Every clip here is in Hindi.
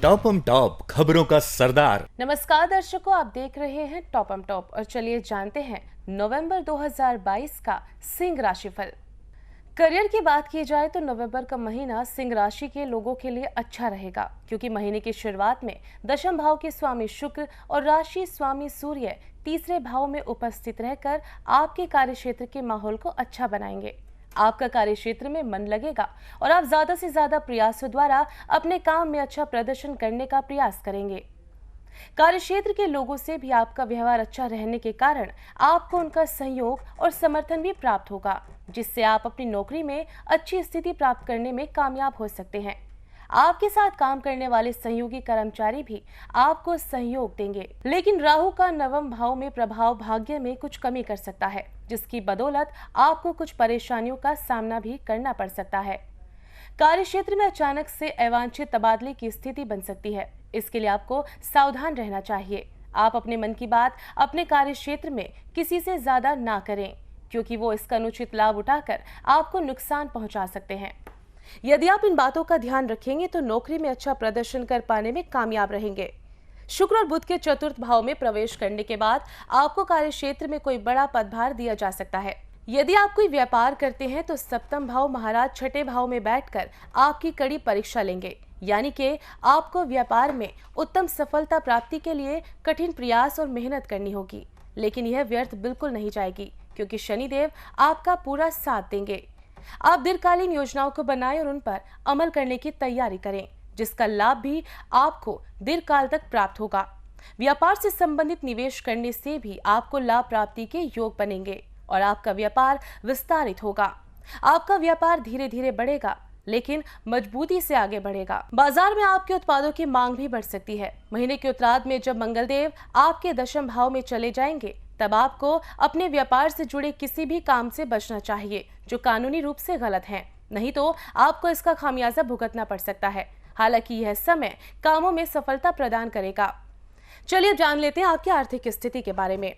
टॉप खबरों का सरदार। नमस्कार दर्शकों, आप देख रहे हैं टॉप और चलिए जानते हैं नवंबर 2022 का सिंह राशिफल। करियर की बात की जाए तो नवंबर का महीना सिंह राशि के लोगों के लिए अच्छा रहेगा, क्योंकि महीने की शुरुआत में दशम भाव के स्वामी शुक्र और राशि स्वामी सूर्य तीसरे भाव में उपस्थित रहकर आपके कार्यक्षेत्र के माहौल को अच्छा बनाएंगे। आपका कार्य क्षेत्र में मन लगेगा और आप ज्यादा से ज्यादा प्रयासों द्वारा अपने काम में अच्छा प्रदर्शन करने का प्रयास करेंगे। कार्यक्षेत्र के लोगों से भी आपका व्यवहार अच्छा रहने के कारण आपको उनका सहयोग और समर्थन भी प्राप्त होगा, जिससे आप अपनी नौकरी में अच्छी स्थिति प्राप्त करने में कामयाब हो सकते हैं। आपके साथ काम करने वाले सहयोगी कर्मचारी भी आपको सहयोग देंगे, लेकिन राहु का नवम भाव में प्रभाव भाग्य में कुछ कमी कर सकता है, जिसकी बदौलत आपको कुछ परेशानियों का सामना भी करना पड़ सकता है। कार्यक्षेत्र में अचानक से अवांछित तबादले की स्थिति बन सकती है, इसके लिए आपको सावधान रहना चाहिए। आप अपने मन की बात अपने कार्यक्षेत्र में किसी से ज्यादा ना करें, क्योंकि वो इसका अनुचित लाभ उठाकर आपको नुकसान पहुंचा सकते हैं। यदि आप इन बातों का ध्यान रखेंगे तो नौकरी में अच्छा प्रदर्शन कर पाने में कामयाब रहेंगे। शुक्र और बुध के चतुर्थ भाव में प्रवेश करने के बाद आपको कार्यक्षेत्र में कोई बड़ा पदभार दिया जा सकता है। यदि आप कोई व्यापार करते हैं तो सप्तम भाव महाराज छठे भाव में बैठकर आपकी कड़ी परीक्षा लेंगे, यानी कि आपको व्यापार में उत्तम सफलता प्राप्ति के लिए कठिन प्रयास और मेहनत करनी होगी, लेकिन यह व्यर्थ बिल्कुल नहीं जाएगी, क्योंकि शनिदेव आपका पूरा साथ देंगे। आप दीर्घकालीन योजनाओं को बनाएं और उन पर अमल करने की तैयारी करें, जिसका लाभ भी आपको दीर्घकाल तक प्राप्त होगा। व्यापार से संबंधित निवेश करने से भी आपको लाभ प्राप्ति के योग बनेंगे और आपका व्यापार विस्तारित होगा। आपका व्यापार धीरे धीरे बढ़ेगा, लेकिन मजबूती से आगे बढ़ेगा। बाजार में आपके उत्पादों की मांग भी बढ़ सकती है। महीने के उत्तरार्ध में जब मंगलदेव आपके दशम भाव में चले जाएंगे, तब आपको अपने व्यापार से जुड़े किसी भी काम से बचना चाहिए जो कानूनी रूप से गलत है, नहीं तो आपको इसका खामियाजा भुगतना पड़ सकता है। हालांकि यह समय कामों में सफलता प्रदान करेगा। चलिए जान लेते हैं आपकी आर्थिक स्थिति के बारे में।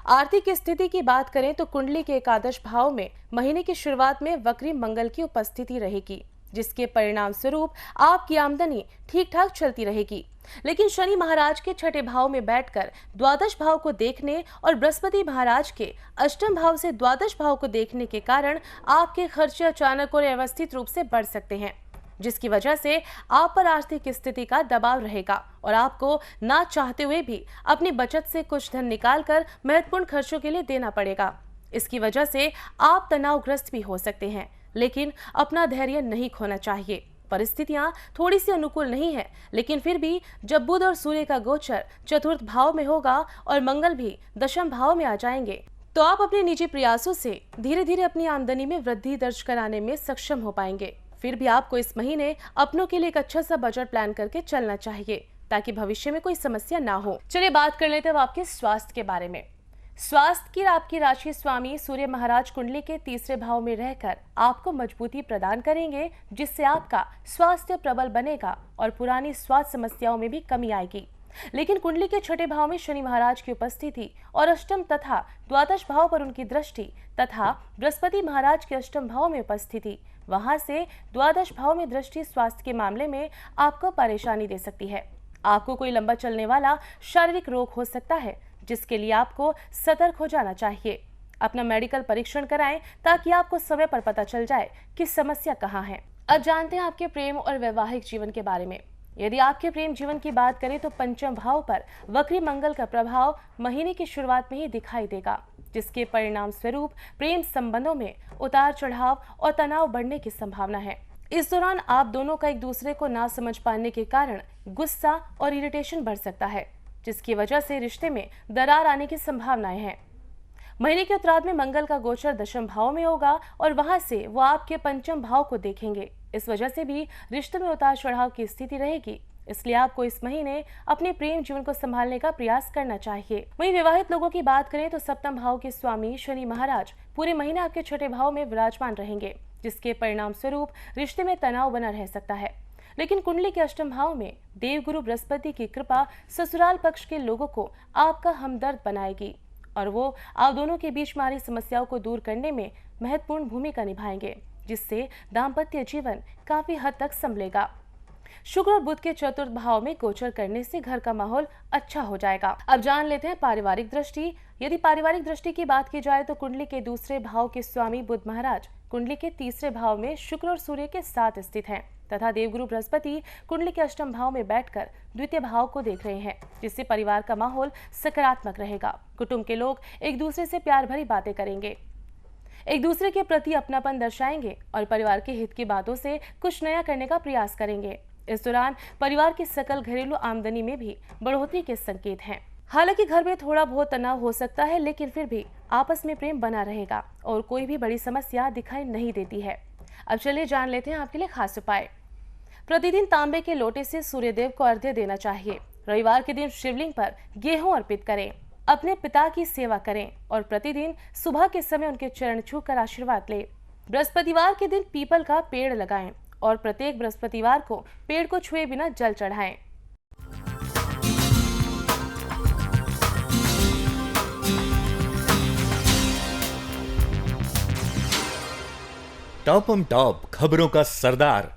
आर्थिक स्थिति की बात करें तो कुंडली के एकादश भाव में महीने की शुरुआत में वक्री मंगल की उपस्थिति रहेगी, जिसके परिणाम स्वरूप आपकी आमदनी ठीक ठाक चलती रहेगी। लेकिन शनि महाराज के छठे भाव में बैठकर द्वादश भाव को देखने और बृहस्पति महाराज के अष्टम भाव से द्वादश भाव को देखने के कारण आपके खर्चे अचानक और अव्यवस्थित रूप से बढ़ सकते हैं, जिसकी वजह से आप पर आर्थिक स्थिति का दबाव रहेगा और आपको ना चाहते हुए भी अपनी बचत से कुछ धन निकालकर महत्वपूर्ण खर्चों के लिए देना पड़ेगा। इसकी वजह से आप तनावग्रस्त भी हो सकते हैं, लेकिन अपना धैर्य नहीं खोना चाहिए। परिस्थितियां थोड़ी सी अनुकूल नहीं है, लेकिन फिर भी जब बुध और सूर्य का गोचर चतुर्थ भाव में होगा और मंगल भी दशम भाव में आ जाएंगे, तो आप अपने निजी प्रयासों से धीरे धीरे अपनी आमदनी में वृद्धि दर्ज कराने में सक्षम हो पाएंगे। फिर भी आपको इस महीने अपनों के लिए एक अच्छा सा बजट प्लान करके चलना चाहिए, ताकि भविष्य में कोई समस्या ना हो। चलिए बात कर लेते हैं आपके स्वास्थ्य के बारे में। स्वास्थ्य की आपकी राशि स्वामी सूर्य महाराज कुंडली के तीसरे भाव में रहकर आपको मजबूती प्रदान करेंगे, जिससे आपका स्वास्थ्य प्रबल बनेगा और पुरानी स्वास्थ्य समस्याओं में भी कमी आएगी। लेकिन कुंडली के छठे भाव में शनि महाराज की उपस्थिति और अष्टम तथा द्वादश भाव पर उनकी दृष्टि तथा बृहस्पति महाराज के अष्टम भाव में उपस्थिति, वहां से द्वादश भाव में दृष्टि स्वास्थ्य के मामले में आपको परेशानी दे सकती है। आपको कोई लंबा चलने वाला शारीरिक रोग हो सकता है, जिसके लिए आपको सतर्क हो जाना चाहिए। अपना मेडिकल परीक्षण कराएं, ताकि आपको समय पर पता चल जाए कि समस्या कहां है। अब जानते हैं आपके प्रेम और वैवाहिक जीवन के बारे में। यदि आपके प्रेम जीवन की बात करें तो पंचम भाव पर वक्री मंगल का प्रभाव महीने की शुरुआत में ही दिखाई देगा, जिसके परिणाम स्वरूप प्रेम संबंधों में उतार चढ़ाव और तनाव बढ़ने की संभावना है। इस दौरान आप दोनों का एक दूसरे को ना समझ पाने के कारण गुस्सा और इरिटेशन बढ़ सकता है, जिसकी वजह से रिश्ते में दरार आने की संभावनाएं हैं। महीने के उत्तरार्ध में मंगल का गोचर दशम भाव में होगा और वहां से वो आपके पंचम भाव को देखेंगे। इस वजह से भी रिश्ते में उतार चढ़ाव की स्थिति रहेगी, इसलिए आपको इस महीने अपने प्रेम जीवन को संभालने का प्रयास करना चाहिए। वहीं विवाहित लोगों की बात करें तो सप्तम भाव के स्वामी शनि महाराज पूरे महीने आपके छठे भाव में विराजमान रहेंगे, जिसके परिणाम स्वरूप रिश्ते में तनाव बना रह सकता है। लेकिन कुंडली के अष्टम भाव में देवगुरु बृहस्पति की कृपा ससुराल पक्ष के लोगों को आपका हमदर्द बनाएगी और वो आप दोनों के बीच में आ रही समस्याओं को दूर करने में महत्वपूर्ण भूमिका निभाएंगे, जिससे दाम्पत्य जीवन काफी हद तक संभलेगा। शुक्र और बुध के चतुर्थ भाव में गोचर करने से घर का माहौल अच्छा हो जाएगा। अब जान लेते हैं पारिवारिक दृष्टि। यदि पारिवारिक दृष्टि की बात की जाए तो कुंडली के दूसरे भाव के स्वामी बुध महाराज कुंडली के तीसरे भाव में शुक्र और सूर्य के साथ स्थित हैं तथा देवगुरु बृहस्पति कुंडली के अष्टम भाव में बैठकर द्वितीय भाव को देख रहे हैं, जिससे परिवार का माहौल सकारात्मक रहेगा। कुटुंब के लोग एक दूसरे से प्यार भरी बातें करेंगे, एक दूसरे के प्रति अपनापन दर्शाएंगे और परिवार के हित की बातों से कुछ नया करने का प्रयास करेंगे। इस दौरान परिवार की सकल घरेलू आमदनी में भी बढ़ोतरी के संकेत हैं। हालांकि घर में थोड़ा बहुत तनाव हो सकता है, लेकिन फिर भी आपस में प्रेम बना रहेगा और कोई भी बड़ी समस्या दिखाई नहीं देती है। अब चलिए जान लेते हैं आपके लिए खास उपाय। प्रतिदिन तांबे के लोटे से सूर्यदेव को अर्घ्य देना चाहिए। रविवार के दिन शिवलिंग पर गेहूं अर्पित करें। अपने पिता की सेवा करें और प्रतिदिन सुबह के समय उनके चरण छूकर आशीर्वाद लें। बृहस्पतिवार के दिन पीपल का पेड़ लगाएं और प्रत्येक बृहस्पतिवार को पेड़ को छुए बिना जल चढ़ाएं। टॉप खबरों का सरदार।